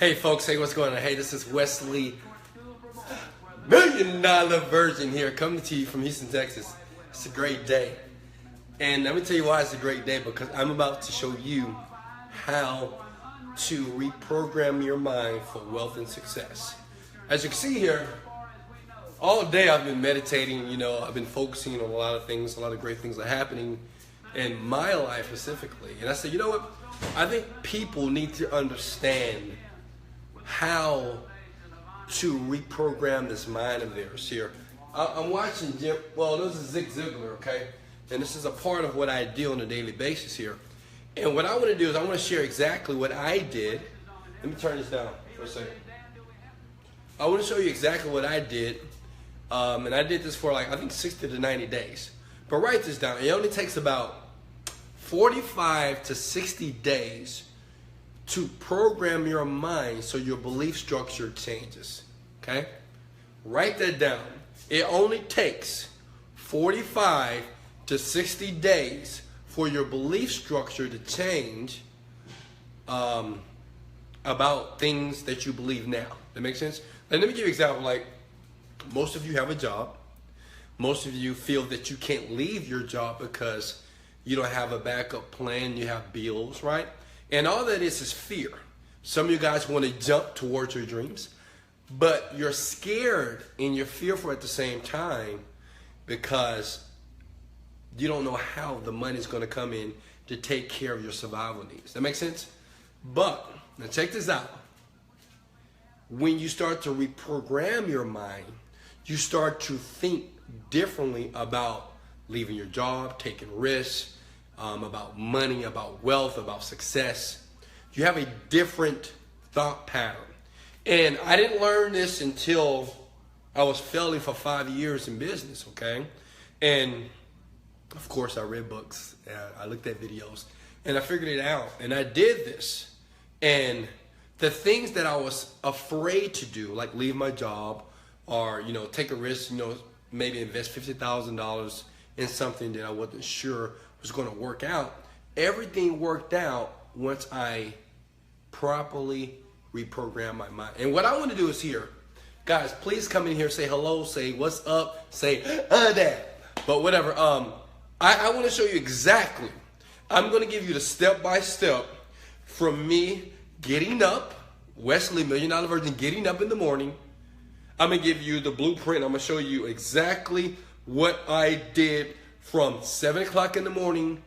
Hey folks, hey, what's going on? Hey, this is Wesley Virgin Virgin here, coming to you from Houston, Texas. It's a great day. And let me tell you why it's a great day, because I'm about to show you how to reprogram your mind for wealth and success. As you can see here, all day I've been meditating, I've been focusing on a lot of things, a lot of great things are happening in my life specifically. And I said, you know what? I think people need to understand how to reprogram this mind of theirs here. I'm watching this is Zig Ziglar, okay? And this is a part of what I do on a daily basis here. And what I want to do is I want to share exactly what I did. Let me turn this down for a second. I want to show you exactly what I did. And I did this for I think 60 to 90 days. But write this down. It only takes about 45 to 60 days to program your mind so your belief structure changes. Okay? Write that down. It only takes 45 to 60 days for your belief structure to change about things that you believe now. That makes sense? And let me give you an example. Like, most of you have a job. Most of you feel that you can't leave your job because you don't have a backup plan. You have bills, right? And all that is fear. Some of you guys want to jump towards your dreams, but you're scared and you're fearful at the same time because you don't know how the money's going to come in to take care of your survival needs. That makes sense? But now check this out. When you start to reprogram your mind, you start to think differently about leaving your job, taking risks, about money, about wealth, about success. You have a different thought pattern. And I didn't learn this until I was failing for 5 years in business, okay? And of course I read books, and I looked at videos, and I figured it out. And I did this. And the things that I was afraid to do, like leave my job or, take a risk, maybe invest $50,000 in something that I wasn't sure was going to work out. Everything worked out once I properly reprogrammed my mind. And what I want to do is here, guys, please come in here, say hello, say what's up, say that. But whatever. I want to show you exactly. I'm going to give you the step-by-step from me getting up, Wesley Million Dollar Virgin getting up in the morning. I'm going to give you the blueprint. I'm going to show you exactly what I did from 7 o'clock in the morning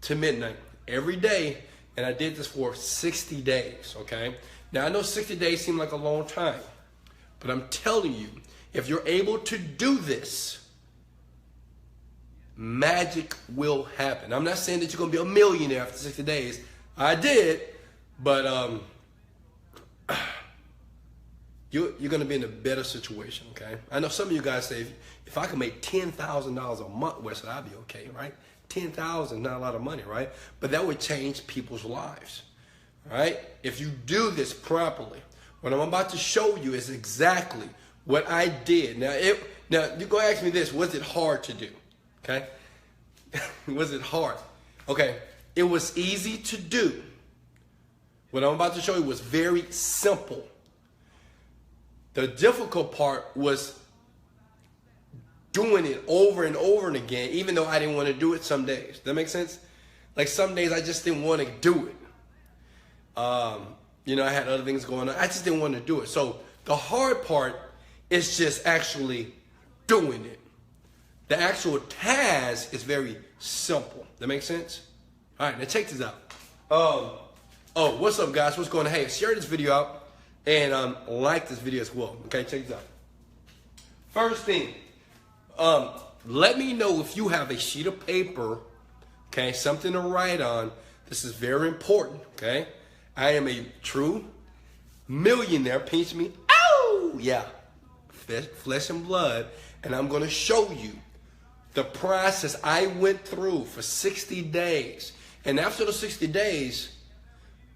to midnight every day. And I did this for 60 days, okay? Now, I know 60 days seem like a long time, but I'm telling you, if you're able to do this, magic will happen. I'm not saying that you're going to be a millionaire after 60 days. I did, but you're going to be in a better situation, okay? I know some of you guys say, if I can make $10,000 a month, Wesley, I'd be okay, right? 10,000, not a lot of money, right? But that would change people's lives, right? If you do this properly, what I'm about to show you is exactly what I did. Now you're going to ask me this, was it hard to do, okay? Was it hard? Okay, it was easy to do. What I'm about to show you was very simple. The difficult part was doing it over and over and again, even though I didn't want to do it some days. Does that make sense? Like some days I just didn't want to do it. I had other things going on. I just didn't want to do it. So the hard part is just actually doing it. The actual task is very simple. That makes sense? All right, now check this out. What's up, guys? What's going on? Hey, share this video out and like this video as well. Okay, check this out. First thing, let me know if you have a sheet of paper, okay, something to write on. This is very important, okay? I am a true millionaire. Pinch me. Ow! Yeah. Flesh and blood. And I'm going to show you the process I went through for 60 days. And after the 60 days,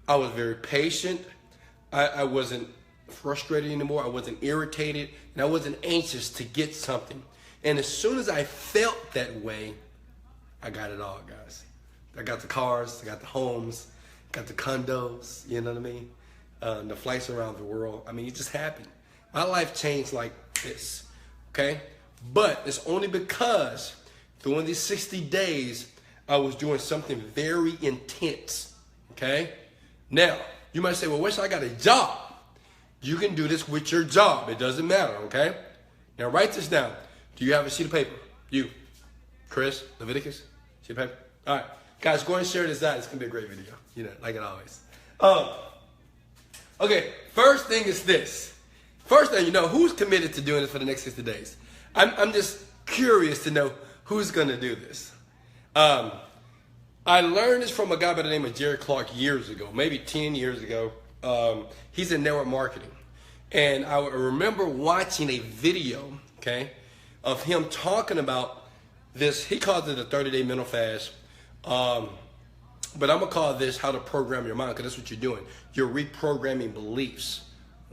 I was very patient. I wasn't frustrated anymore. I wasn't irritated. And I wasn't anxious to get something. And as soon as I felt that way, I got it all, guys. I got the cars, I got the homes, got the condos, you know what I mean? the flights around the world. I mean, it just happened. My life changed like this, okay? But it's only because during these 60 days, I was doing something very intense, okay? Now, you might say, well, Wesley, I got a job. You can do this with your job. It doesn't matter, okay? Now, write this down. Do you have a sheet of paper? You, Chris, Leviticus, sheet of paper? All right. Guys, go and share this out. It's going to be a great video, you know, like it always. Okay, first thing is this. First thing, you know, who's committed to doing this for the next 60 days? I'm just curious to know who's going to do this. I learned this from a guy by the name of Jerry Clark years ago, maybe 10 years ago. He's in network marketing. And I remember watching a video, okay, of him talking about this. He calls it a 30-day mental fast. But I'm going to call this how to program your mind, because that's what you're doing. You're reprogramming beliefs,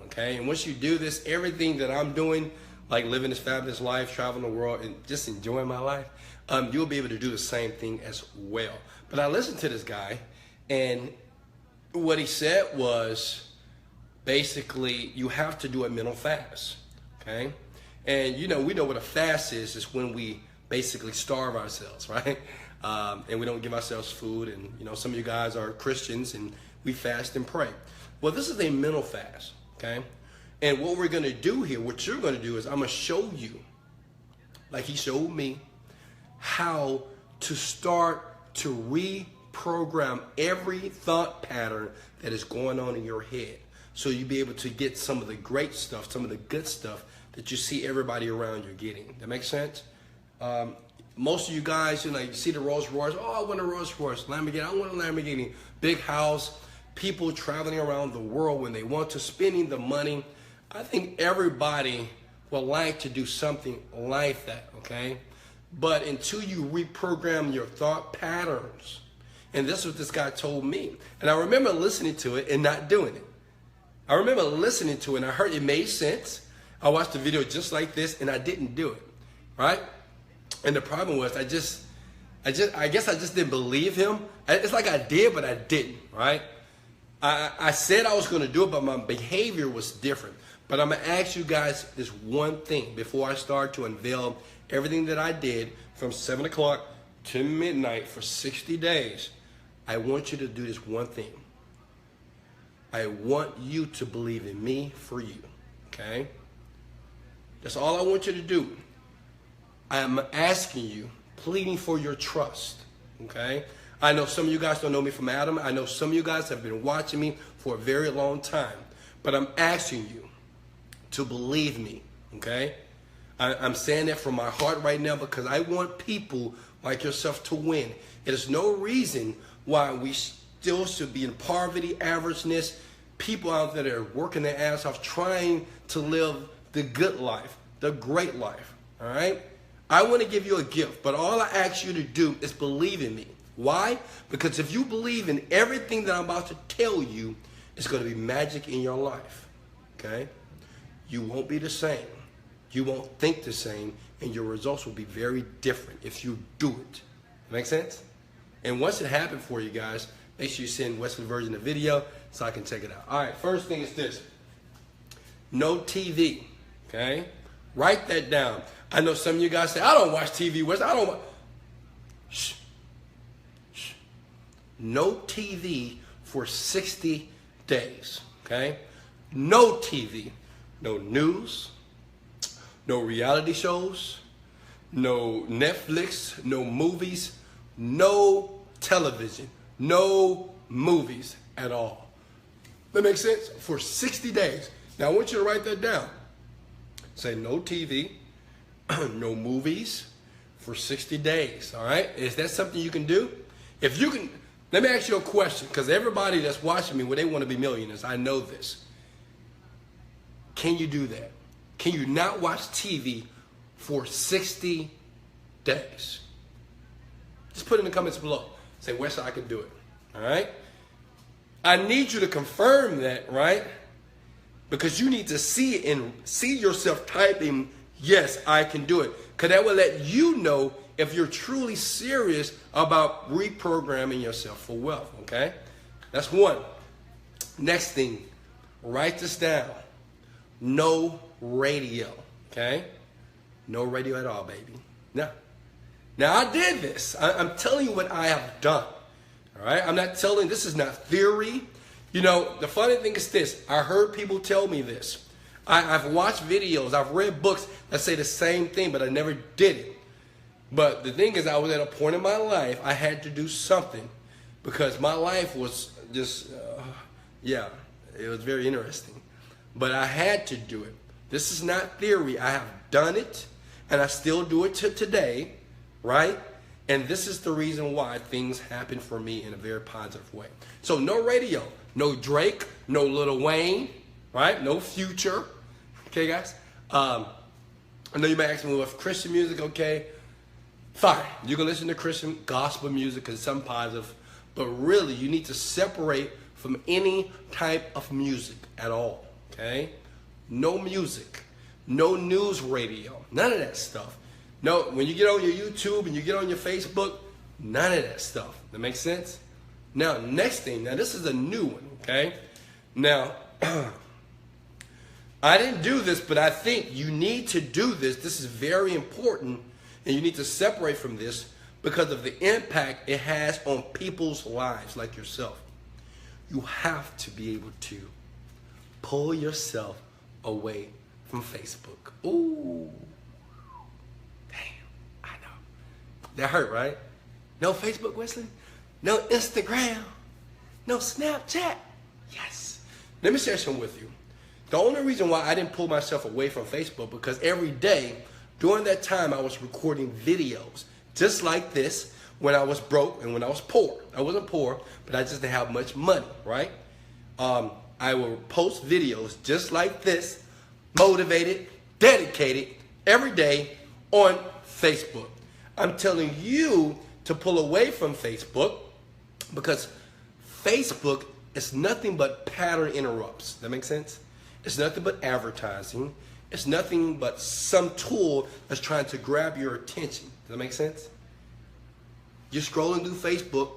okay? And once you do this, everything that I'm doing, like living this fabulous life, traveling the world, and just enjoying my life, you'll be able to do the same thing as well. But I listened to this guy, and what he said was basically you have to do a mental fast, okay? And, you know, we know what a fast is when we basically starve ourselves, right? And we don't give ourselves food. And, you know, some of you guys are Christians and we fast and pray. Well, this is a mental fast, okay? And what we're going to do here, what you're going to do is I'm going to show you, like he showed me, how to start to reprogram every thought pattern that is going on in your head. So you'll be able to get some of the great stuff, some of the good stuff that you see everybody around you getting. That makes sense? Most of you guys, you know, you see the Rolls Royce. Oh, I want a Rolls Royce, Lamborghini. I want a Lamborghini. Big house. People traveling around the world when they want to, spending the money. I think everybody would like to do something like that, okay? But until you reprogram your thought patterns, and this is what this guy told me. And I remember listening to it and not doing it. I remember listening to it and I heard it made sense. I watched the video just like this and I didn't do it, right? And the problem was I guess I just didn't believe him. It's like I did, but I didn't, right? I said I was going to do it, but my behavior was different. But I'm going to ask you guys this one thing before I start to unveil everything that I did from 7 o'clock to midnight for 60 days. I want you to do this one thing. I want you to believe in me for you, okay? That's all I want you to do. I am asking you, pleading for your trust, okay? I know some of you guys don't know me from Adam. I know some of you guys have been watching me for a very long time. But I'm asking you to believe me, okay? I'm saying that from my heart right now because I want people like yourself to win. There's no reason why we still should be in poverty, averageness, people out there that are working their ass off trying to live the good life, the great life, all right? I want to give you a gift, but all I ask you to do is believe in me. Why? Because if you believe in everything that I'm about to tell you, it's going to be magic in your life, okay? You won't be the same. You won't think the same, and your results will be very different if you do it. Make sense? And once it happened for you guys, make sure you send Wesley Virgin a video so I can check it out. All right, first thing is this. No TV, okay? Write that down. I know some of you guys say, I don't watch TV, Wesley. I don't watch. Shh. Shh. No TV for 60 days, okay? No TV. No news. No reality shows. No Netflix. No movies. No television. No movies at all. That makes sense? For 60 days. Now, I want you to write that down. Say no TV, no movies for 60 days, all right? Is that something you can do? If you can, let me ask you a question, because everybody that's watching me, well, they want to be millionaires. I know this. Can you do that? Can you not watch TV for 60 days? Just put it in the comments below. Say, Wesley, I can do it, all right? I need you to confirm that, right? Because you need to see it and see yourself typing, yes, I can do it. Because that will let you know if you're truly serious about reprogramming yourself for wealth, okay? That's one. Next thing, Write this down. No radio, okay? No radio at all, baby. No. Now, I did this. I'm telling you what I have done, all right? I'm not telling, this is not theory. You know, the funny thing is this. I heard people tell me this. I've watched videos, I've read books that say the same thing, but I never did it. But the thing is, I was at a point in my life, I had to do something because my life was just, yeah, it was very interesting. But I had to do it. This is not theory. I have done it, and I still do it to today, right? And this is the reason why things happen for me in a very positive way. So no radio, no Drake, no Lil Wayne, right? No Future. Okay, guys? I know you may ask me, well, if Christian music, okay, fine. You can listen to Christian gospel music and some positive, but really you need to separate from any type of music at all, okay? No music, no news radio, none of that stuff. No, when you get on your YouTube and you get on your Facebook, none of that stuff. That makes sense? Now, next thing, now this is a new one, okay? Now, I didn't do this, but I think you need to do this. This is very important, and you need to separate from this because of the impact it has on people's lives like yourself. You have to be able to pull yourself away from Facebook. Ooh. Damn, I know. That hurt, right? No Facebook, Wesley? No Instagram? No Snapchat? Yes. Let me share something with you. The only reason why I didn't pull myself away from Facebook because every day during that time I was recording videos just like this when I was broke and when I was poor. I wasn't poor, but I just didn't have much money, right? I will post videos just like this, motivated, dedicated, every day on Facebook. I'm telling you to pull away from Facebook because Facebook is nothing but pattern interrupts. That makes sense? It's nothing but advertising. It's nothing but some tool that's trying to grab your attention. Does that make sense? You're scrolling through Facebook,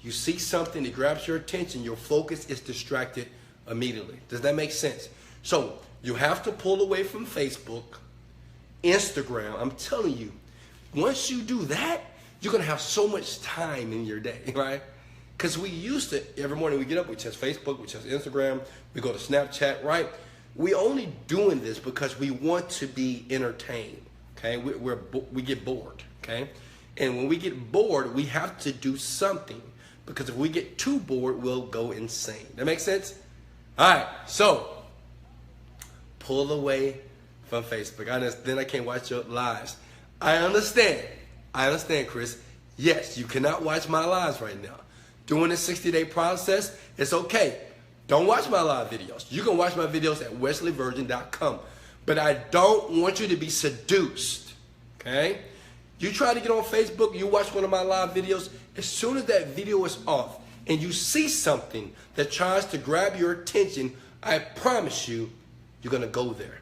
you see something that grabs your attention, your focus is distracted immediately. Does that make sense? So you have to pull away from Facebook, Instagram. I'm telling you, once you do that, you're going to have so much time in your day, right? Because we used to, every morning we get up, we check Facebook, we check Instagram, we go to Snapchat, right? We only doing this because we want to be entertained, okay? We get bored, okay? And when we get bored, we have to do something because if we get too bored, we'll go insane. That makes sense? All right, so pull away from Facebook. Then I can't watch your lives. I understand, Chris. Yes, you cannot watch my lives right now. Doing this 60-day process, it's okay. Don't watch my live videos. You can watch my videos at wesleyvirgin.com. But I don't want you to be seduced, okay? You try to get on Facebook, you watch one of my live videos, as soon as that video is off and you see something that tries to grab your attention, I promise you, you're going to go there.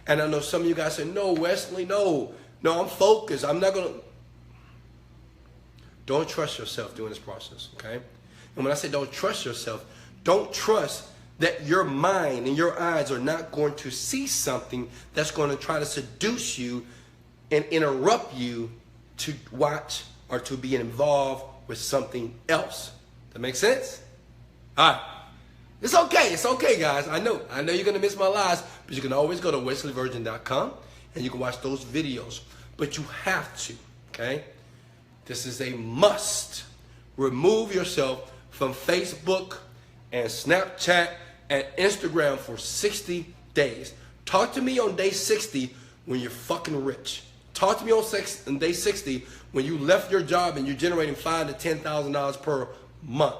And I know some of you guys say, no, Wesley, no, I'm focused. I'm not going to. Don't trust yourself during this process, okay? And when I say don't trust yourself, don't trust that your mind and your eyes are not going to see something that's going to try to seduce you and interrupt you to watch or to be involved with something else. That makes sense? All right. It's okay, guys. I know you're going to miss my lives, but you can always go to wesleyvirgin.com and you can watch those videos. But you have to, okay? This is a must. Remove yourself from Facebook and Snapchat and Instagram for 60 days. Talk to me on day 60 when you're fucking rich. Talk to me on day 60 when you left your job and you're generating $5,000 to $10,000 per month.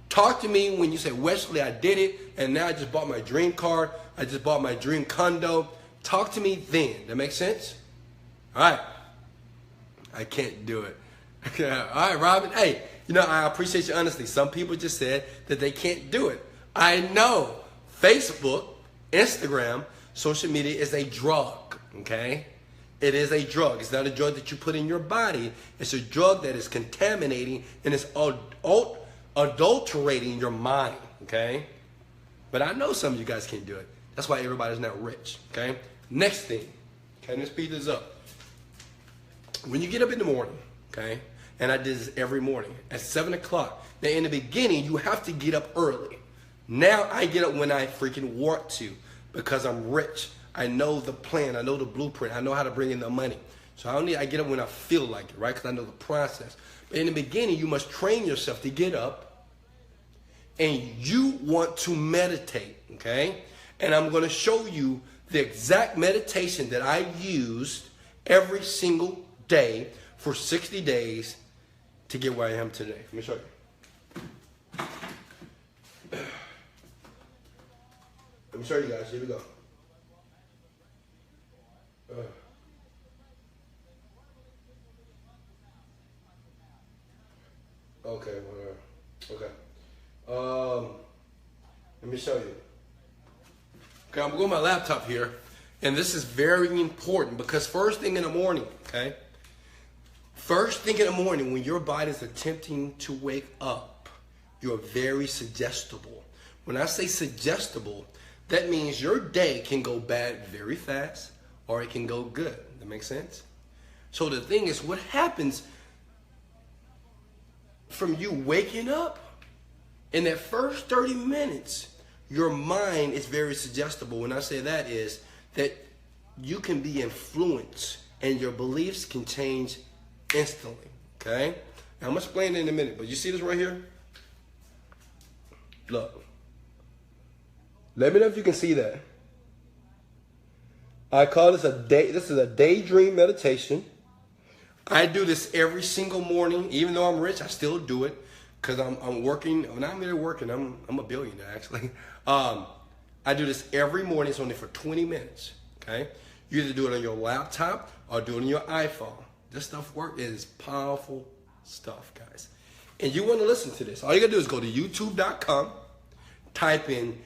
Talk to me when you say, Wesley, I did it, and now I just bought my dream car. I just bought my dream condo. Talk to me then. That makes sense? All right. I can't do it. Okay. All right, Robin. Hey, I appreciate your honesty. Some people just said that they can't do it. I know Facebook, Instagram, social media is a drug, okay? It is a drug. It's not a drug that you put in your body. It's a drug that is contaminating and it's adulterating your mind, okay? But I know some of you guys can't do it. That's why everybody's not rich, okay? Next thing, okay, let's speed this up. When you get up in the morning, okay, and I did this every morning at 7 o'clock. Now, in the beginning, you have to get up early. Now, I get up when I freaking want to because I'm rich. I know the plan. I know the blueprint. I know how to bring in the money. So I get up when I feel like it, right? Because I know the process. But in the beginning, you must train yourself to get up, and you want to meditate, okay? And I'm going to show you the exact meditation that I used every single day for 60 days to get where I am today. Let me show you. Let me show you guys. Here we go. Okay, whatever. Okay. Let me show you. Okay, I'm going to my laptop here, and this is very important because first thing in the morning, okay? First thing in the morning, when your body is attempting to wake up, you're very suggestible. When I say suggestible, that means your day can go bad very fast or it can go good. That makes sense? So the thing is, what happens from you waking up, in that first 30 minutes, your mind is very suggestible. When I say that is that you can be influenced and your beliefs can change instantly, okay? Now, I'm going to explain it in a minute, but you see this right here? Look. Let me know if you can see that. I call this this is a daydream meditation. I do this every single morning. Even though I'm rich, I still do it because I'm working. When I'm really working, I'm a billionaire, actually. I do this every morning. It's only for 20 minutes, okay? You either do it on your laptop or do it on your iPhone. This stuff is powerful stuff, guys. And you want to listen to this. All you got to do is go to youtube.com, type in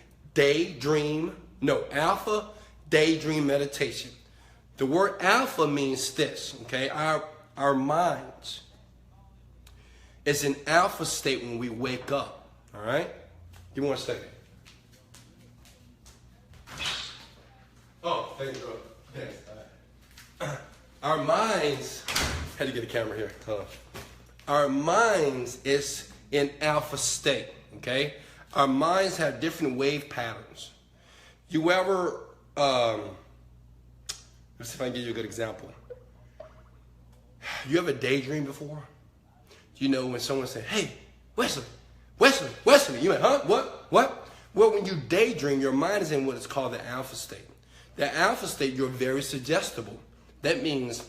Alpha Daydream Meditation. The word alpha means this, okay? Our minds is in alpha state when we wake up, all right? Give me 1 second. Oh, thank you. Thanks. All right. Our minds, had to get a camera here. Our minds is in alpha state, okay? Our minds have different wave patterns. You ever, let's see if I can give you a good example. You ever daydream before? You know when someone said, hey, Wesley, you went, huh? What? Well, when you daydream, your mind is in what is called the alpha state. The alpha state, you're very suggestible. That means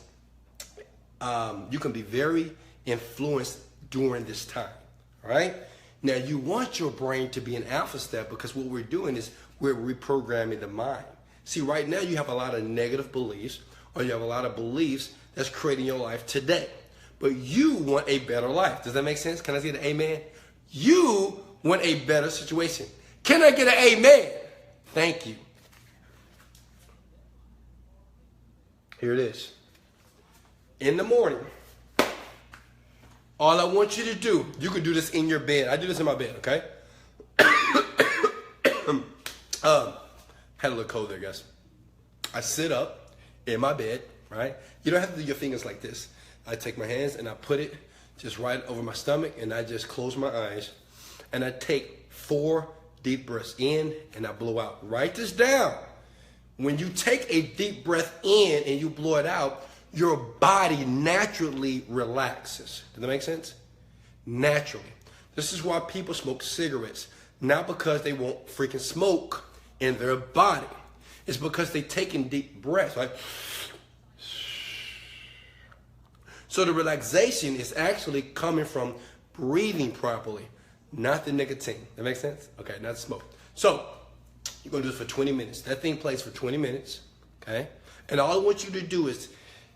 you can be very influenced during this time, all right? Now, you want your brain to be in alpha state because what we're doing is we're reprogramming the mind. See, right now you have a lot of negative beliefs or you have a lot of beliefs that's creating your life today. But you want a better life. Does that make sense? Can I get an amen? You want a better situation. Can I get an amen? Thank you. Here it is. In the morning, all I want you to do, you can do this in your bed. I do this in my bed, okay? Had a little cold there, guys. I sit up in my bed, right? You don't have to do your fingers like this. I take my hands and I put it just right over my stomach and I just close my eyes and I take 4 deep breaths in and I blow out. Write this down. When you take a deep breath in and you blow it out, your body naturally relaxes. Does that make sense? Naturally. This is why people smoke cigarettes. Not because they won't freaking smoke in their body. It's because they take in deep breaths, right? So the relaxation is actually coming from breathing properly, not the nicotine. That makes sense? Okay, not smoke. So you're going to do this for 20 minutes. That thing plays for 20 minutes, okay? And all I want you to do is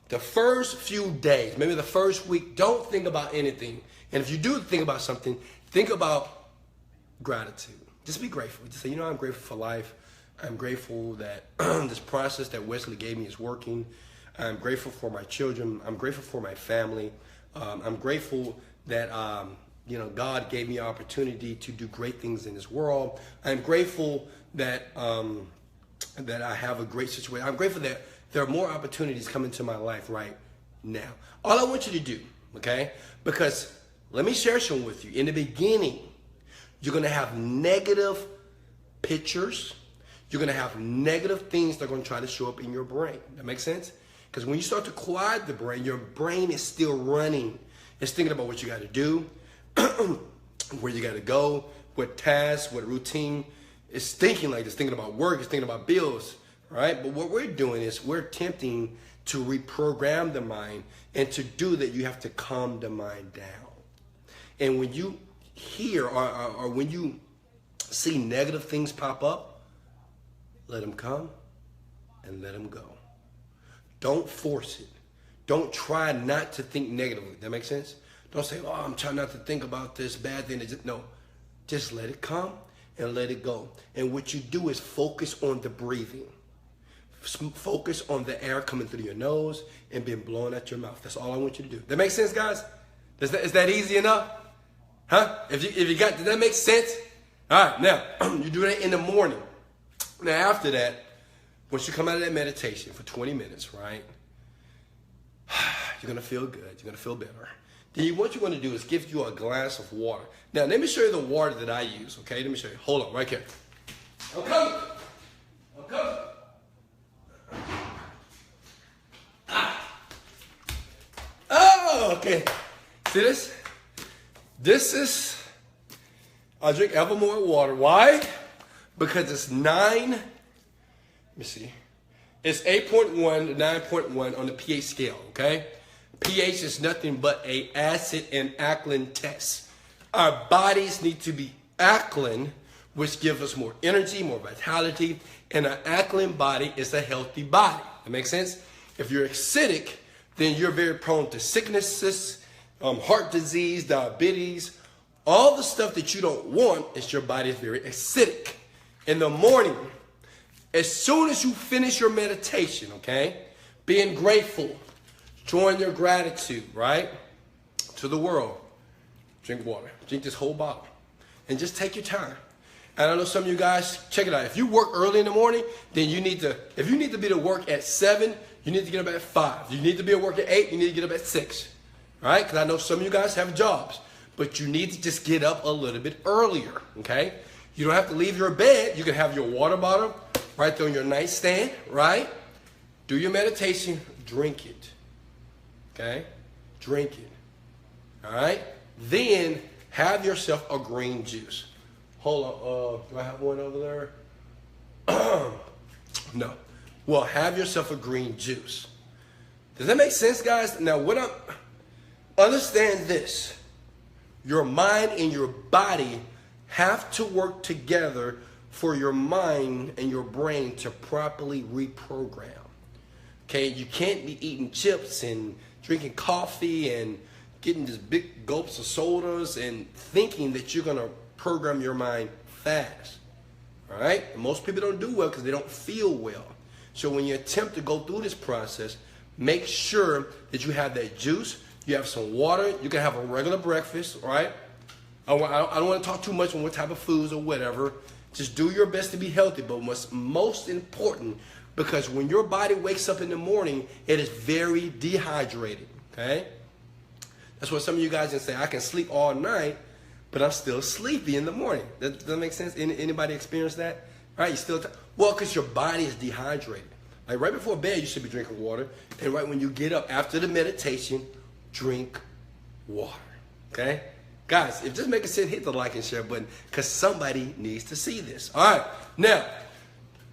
the first few days, maybe the first week, don't think about anything. And if you do think about something, think about gratitude. Just be grateful. Just say, you know, I'm grateful for life. I'm grateful that this process that Wesley gave me is working. I'm grateful for my children. I'm grateful for my family. I'm grateful that God gave me an opportunity to do great things in this world. I'm grateful that that I have a great situation. I'm grateful that there are more opportunities coming to my life right now. All I want you to do, okay? Because let me share some with you. In the beginning, you're going to have negative pictures. You're going to have negative things that are going to try to show up in your brain. That makes sense? Because when you start to quiet the brain, your brain is still running. It's thinking about what you got to do, where you got to go, what tasks, what routine. It's thinking like this, thinking about work, it's thinking about bills, right? But what we're doing is we're attempting to reprogram the mind, and to do that, you have to calm the mind down. And when you hear or when you see negative things pop up, let them come and let them go. Don't force it. Don't try not to think negatively. That makes sense? Don't say, oh, I'm trying not to think about this bad thing. No, just let it come and let it go. And what you do is focus on the breathing. Focus on the air coming through your nose and being blown out your mouth. That's all I want you to do. That makes sense, guys? Is that easy enough? Huh? If you got, does that make sense? All right, now, you do that in the morning. Now, after that, once you come out of that meditation for 20 minutes, right, you're going to feel good. You're going to feel better. Then what you want to do is give you a glass of water. Now, let me show you the water that I use, okay? Let me show you. Hold on, right here. I'm coming. I'm coming. Oh, okay. See this? This is, I drink Evermore water. Why? Because it's let me see. It's 8.1 to 9.1 on the pH scale, okay? pH is nothing but a acid and alkaline test. Our bodies need to be alkaline, which gives us more energy, more vitality, and an alkaline body is a healthy body. That makes sense? If you're acidic, then you're very prone to sicknesses, heart disease, diabetes, all the stuff that you don't want is your body is very acidic. In the morning, as soon as you finish your meditation, okay, being grateful, showing your gratitude, right, to the world, drink water. Drink this whole bottle. And just take your time. And I know some of you guys, check it out. If you work early in the morning, then if you need to be to work at 7, you need to get up at 5. You need to be at work at 8, you need to get up at 6. Right? Because I know some of you guys have jobs. But you need to just get up a little bit earlier. Okay? You don't have to leave your bed. You can have your water bottle right there on your nightstand. Right? Do your meditation. Drink it. Okay? Drink it. All right? Then have yourself a green juice. Hold on. Do I have one over there? No. Well, have yourself a green juice. Does that make sense, guys? Now, understand this. Your mind and your body have to work together for your mind and your brain to properly reprogram. Okay? You can't be eating chips and drinking coffee and getting just big gulps of sodas and thinking that you're going to program your mind fast. All right? And most people don't do well because they don't feel well. So when you attempt to go through this process, make sure that you have that juice, you have some water, you can have a regular breakfast, right? I don't want to talk too much on what type of foods or whatever. Just do your best to be healthy. But what's most important, because when your body wakes up in the morning, it is very dehydrated, okay? That's what some of you guys can say, I can sleep all night, but I'm still sleepy in the morning. Does that make sense? Anybody experience that? Right? You still well, because your body is dehydrated. Like right before bed, you should be drinking water. And right when you get up after the meditation, drink water. Okay? Guys, if this makes sense, hit the like and share button because somebody needs to see this. All right. Now,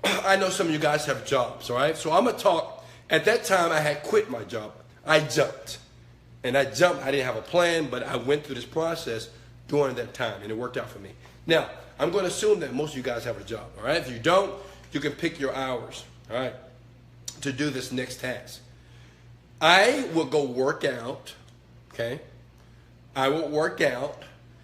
I know some of you guys have jobs, all right? So I'm going to talk. At that time, I had quit my job. I jumped. And I jumped. I didn't have a plan, but I went through this process during that time, and it worked out for me. Now, I'm going to assume that most of you guys have a job, all right? If you don't, you can pick your hours, all right, to do this next task. I will go work out, okay? I will work out,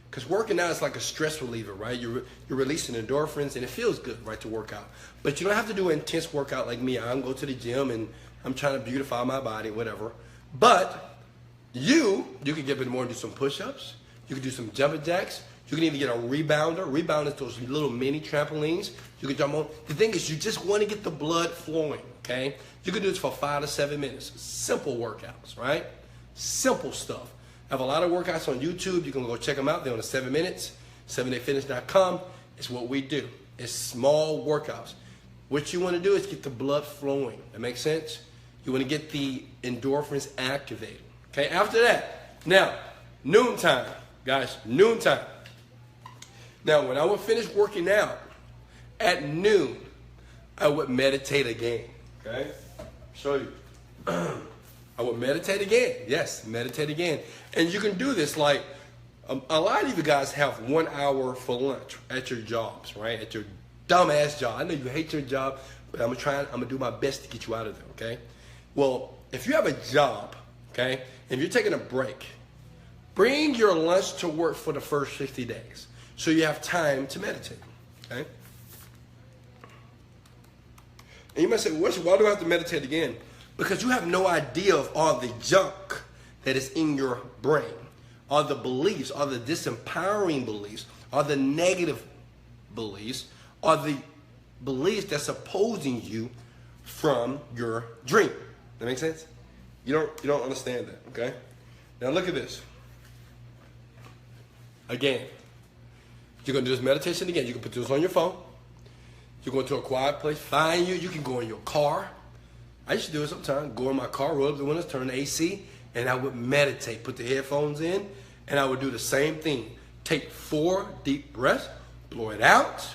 because working out is like a stress reliever, right? You're releasing endorphins, and it feels good, right, to work out. But you don't have to do an intense workout like me. I don't go to the gym, and I'm trying to beautify my body, whatever. But you can get up in the morning and do some push-ups. You can do some jumping jacks. You can even get a rebounder. Rebounder is those little mini trampolines you can jump on. The thing is, you just want to get the blood flowing, okay? You can do this for 5 to 7 minutes. Simple workouts, right? Simple stuff. I have a lot of workouts on YouTube. You can go check them out. They're on the 7 minutes, 7dayfitness.com. It's what we do. It's small workouts. What you want to do is get the blood flowing. That makes sense? You want to get the endorphins activated. Okay, after that, now, noontime, guys, noontime. Now, when I would finish working out at noon, I would meditate again. Okay, show you. I would meditate again. Yes, meditate again. And you can do this like a lot of you guys have 1 hour for lunch at your jobs, right? At your dumbass job. I know you hate your job, but I'm gonna do my best to get you out of there, okay? Well, if you have a job, okay, if you're taking a break, bring your lunch to work for the first 60 days so you have time to meditate, okay? And you might say, well, why do I have to meditate again? Because you have no idea of all the junk that is in your brain, all the beliefs, all the disempowering beliefs, all the negative beliefs, all the beliefs that's opposing you from your dream. That makes sense? You don't understand that, okay? Now look at this. Again, you're gonna do this meditation again. You can put this on your phone. You're going to a quiet place. You can go in your car. I used to do it sometimes. Go in my car, roll up the windows, turn the AC, and I would meditate. Put the headphones in, and I would do the same thing. Take 4 deep breaths, blow it out,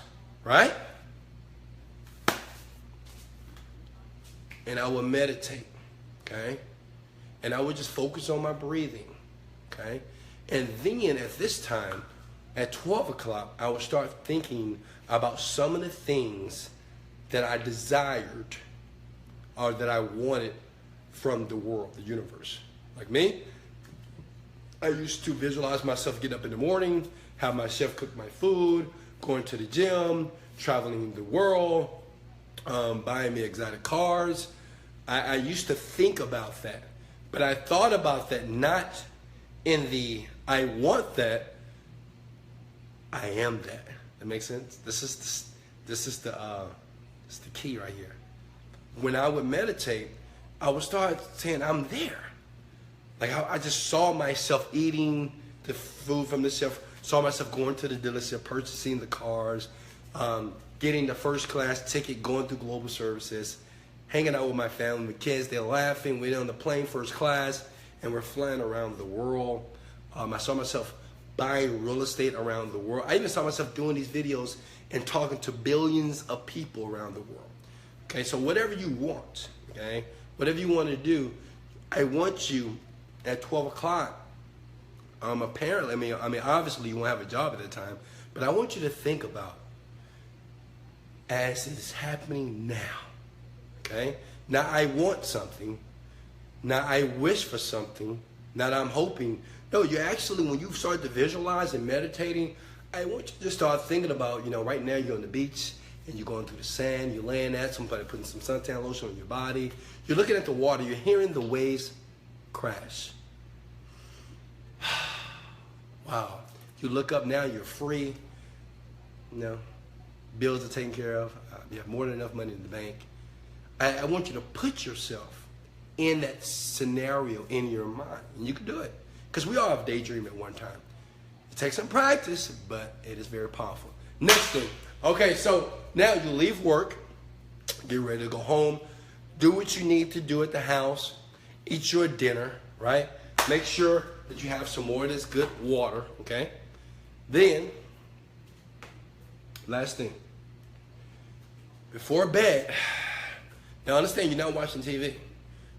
right? And I would meditate, okay? And I would just focus on my breathing, okay? And then at this time, at 12 o'clock, I would start thinking about some of the things that I desired or that I wanted from the world, the universe. Like me, I used to visualize myself getting up in the morning, have my chef cook my food, going to the gym, traveling the world, buying me exotic cars. I used to think about that. But I thought about that not in the I want that, I am that. That makes sense? This is the key right here. When I would meditate, I would start saying, I'm there. Like I just saw myself eating the food from the chef, saw myself going to the dealership, purchasing the cars, getting the first class ticket, going through global services, hanging out with my family, with kids, they're laughing, we're on the plane first class, and we're flying around the world. I saw myself buying real estate around the world. I even saw myself doing these videos and talking to billions of people around the world. Okay, so whatever you want, okay, whatever you want to do, I want you at 12 o'clock, apparently, I mean, obviously you won't have a job at that time, but I want you to think about as it's happening now, okay? Now I want something, now I wish for something, now I'm hoping. No, you actually, when you start to visualize and meditating, I want you to start thinking about, right now you're on the beach and you're going through the sand, you're laying there, somebody putting some suntan lotion on your body, you're looking at the water, you're hearing the waves crash. Wow. You look up now, you're free, bills are taken care of, you have more than enough money in the bank. I want you to put yourself in that scenario in your mind, and you can do it. Because we all have daydream at one time. It takes some practice, but it is very powerful. Next thing. Okay, so now you leave work, get ready to go home, do what you need to do at the house, eat your dinner, right? Make sure that you have some more of this good water, okay? Then, last thing. Before bed, now understand you're not watching TV.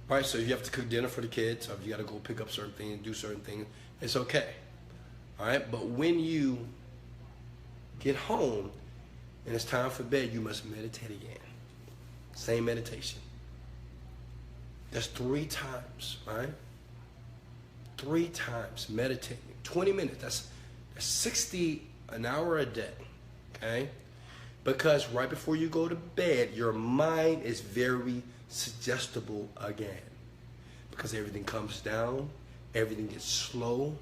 Right, so if you have to cook dinner for the kids, or if you got to go pick up certain things, do certain things, it's okay. All right, but when you get home and it's time for bed, you must meditate again. Same meditation. That's 3 times, right? 3 times meditating. 20 minutes. That's 60 an hour a day, okay? Because right before you go to bed, your mind is very suggestible again, because everything comes down, everything gets slow,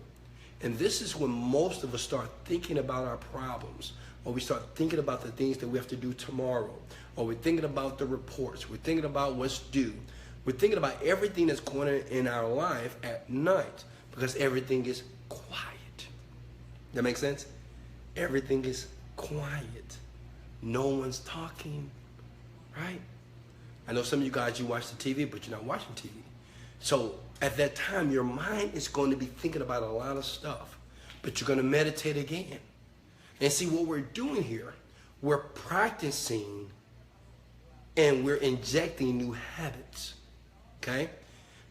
And this is when most of us start thinking about our problems, or we start thinking about the things that we have to do tomorrow, or we're thinking about the reports, we're thinking about what's due. We're thinking about everything that's going on in our life at night because everything is quiet. That makes sense? Everything is quiet. No one's talking, right? I know some of you guys, you watch the TV, but you're not watching TV. So at that time, your mind is going to be thinking about a lot of stuff, but you're going to meditate again. And see what we're doing here, we're practicing and we're injecting new habits, okay?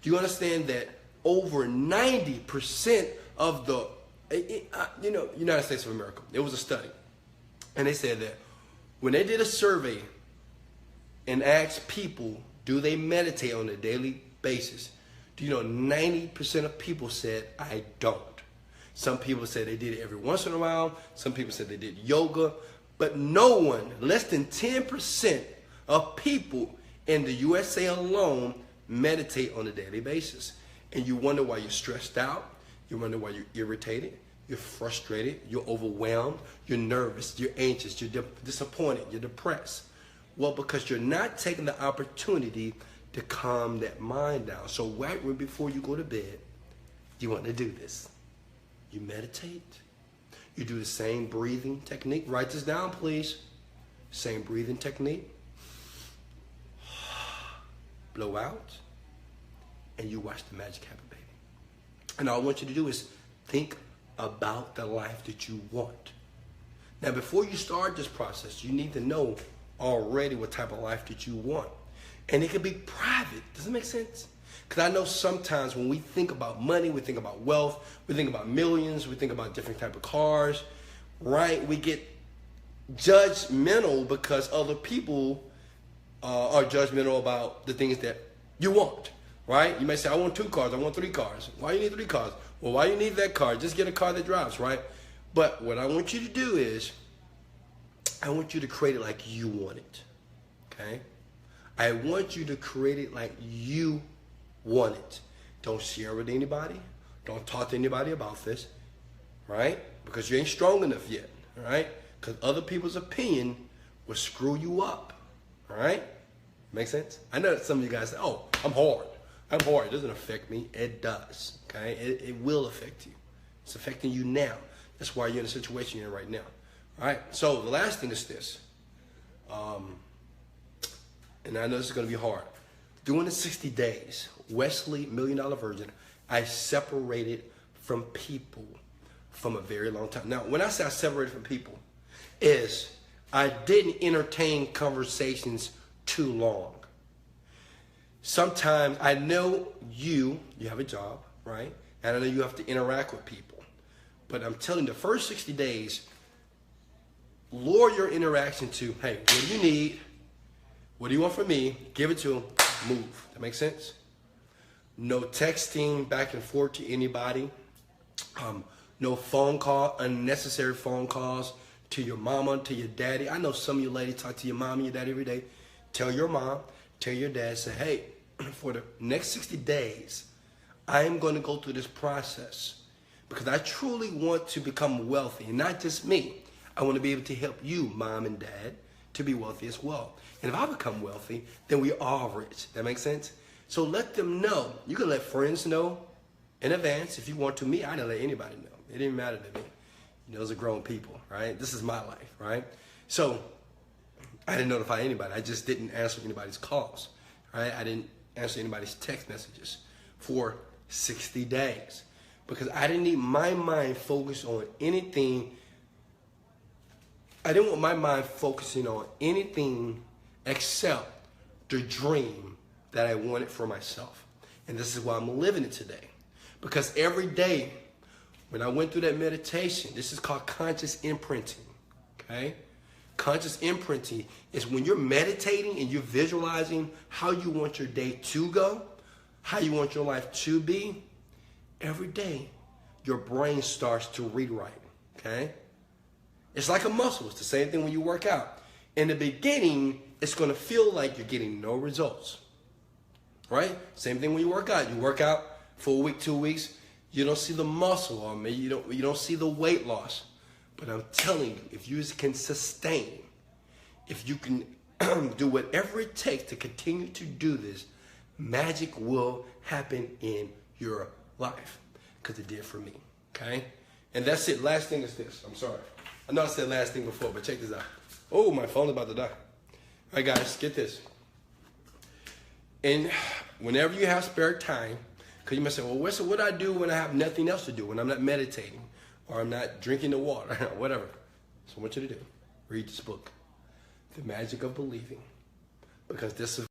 Do you understand that over 90% of the, United States of America, there was a study, and they said that when they did a survey and asked people, do they meditate on a daily basis? Do you know 90% of people said, I don't. Some people said they did it every once in a while. Some people said they did yoga. But no one, less than 10% of people in the USA alone meditate on a daily basis. And you wonder why you're stressed out. You wonder why you're irritated. You're frustrated. You're overwhelmed. You're nervous. You're anxious. You're disappointed. You're depressed. Well, because you're not taking the opportunity to calm that mind down. So right before you go to bed, you want to do this. You meditate. You do the same breathing technique. Write this down, please. Same breathing technique. Blow out. And you watch the magic happen, baby. And all I want you to do is think about the life that you want. Now, before you start this process, you need to know already what type of life that you want. And it can be private. Does it make sense? Because I know sometimes when we think about money, we think about wealth, we think about millions, we think about different type of cars, right? We get judgmental because other people are judgmental about the things that you want, right? You may say, I want 2 cars, I want 3 cars. Why you need 3 cars? Well, why you need that car? Just get a car that drives, right? But what I want you to do is, I want you to create it like you want it, okay? I want you to create it like you want it. Don't share with anybody. Don't talk to anybody about this, right? Because you ain't strong enough yet, all right? Because other people's opinion will screw you up, all right? Make sense? I know that some of you guys say, oh, I'm hard. I'm hard. It doesn't affect me. It does, okay? It will affect you. It's affecting you now. That's why you're in the situation you're in right now, all right? So the last thing is this. And I know this is going to be hard. During the 60 days, Wesley, $1 Million Virgin, I separated from people from a very long time. Now, when I say I separated from people, is I didn't entertain conversations too long. Sometimes I know you have a job, right? And I know you have to interact with people. But I'm telling you, the first 60 days, lower your interaction to, hey, what do you need? What do you want from me? Give it to them. Move. That makes sense? No texting back and forth to anybody. No phone call, unnecessary phone calls to your mama, to your daddy. I know some of you ladies talk to your mom and your daddy every day. Tell your mom, tell your dad, say, hey, for the next 60 days, I am going to go through this process because I truly want to become wealthy. And not just me. I want to be able to help you, mom and dad, to be wealthy as well. And if I become wealthy, then we all rich. That makes sense? So let them know. You can let friends know in advance if you want to. Me, I didn't let anybody know. It didn't matter to me. You know, those are grown people, right? This is my life, right? So I didn't notify anybody. I just didn't answer anybody's calls, right? I didn't answer anybody's text messages for 60 days because I didn't need my mind focused on anything. I didn't want my mind focusing on anything except the dream that I wanted for myself. And this is why I'm living it today. Because every day when I went through that meditation, this is called conscious imprinting, okay? Conscious imprinting is when you're meditating and you're visualizing how you want your day to go, how you want your life to be. Every day, your brain starts to rewrite, okay? It's like a muscle. It's the same thing when you work out. In the beginning, it's going to feel like you're getting no results, right? Same thing when you work out. You work out for a week, 2 weeks. You don't see the muscle on me. You don't see the weight loss. But I'm telling you, if you can sustain, if you can do whatever it takes to continue to do this, magic will happen in your life, because it did for me. Okay? And that's it. Last thing is this. I'm sorry. I know I said last thing before, but check this out. Oh, my phone's about to die. All right, guys, get this. And whenever you have spare time, because you might say, well, Wesley, what do I do when I have nothing else to do, when I'm not meditating or I'm not drinking the water, whatever. So I want you to do, read this book, The Magic of Believing, because this is